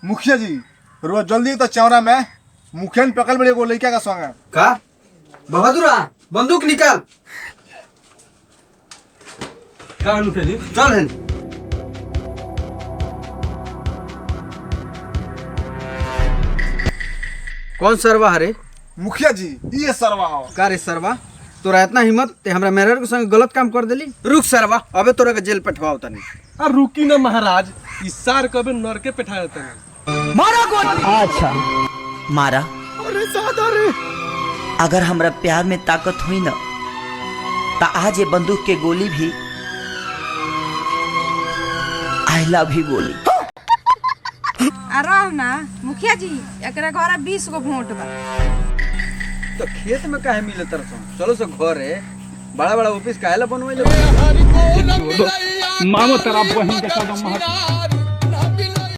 मुखिया जी रोज जल्दी तो चौरा में मुखिया ने पकड़ बड़े को लड़का का संग है का बहादुरा बंदूक निकाल का मुखिया जी चल है कौन सरवा हरे मुखिया जी ये सरवा हो का रे सरवा तोरा इतना हिम्मत ते हमरा मेहर के संग गलत काम कर देली रुक सरवा अबे तोरा के जेल पठवाओ तनी आ रुकी ना महाराज इस सार कबे नर के पेठाया तनी मारा कौन? अच्छा मारा। अरे सादा रे अगर हमरा प्यार में ताकत हुई ना ता आज ये बंदूक के गोली भी आई लव यू बोली। रह ना मुखिया जी एकरा घर 20 गो वोट बा तो खेत में काहे मिले तरसों चलो से घर है बड़ा बड़ा ऑफिस काहे ला बनवाइले मामो तेरा बहन के कदम महत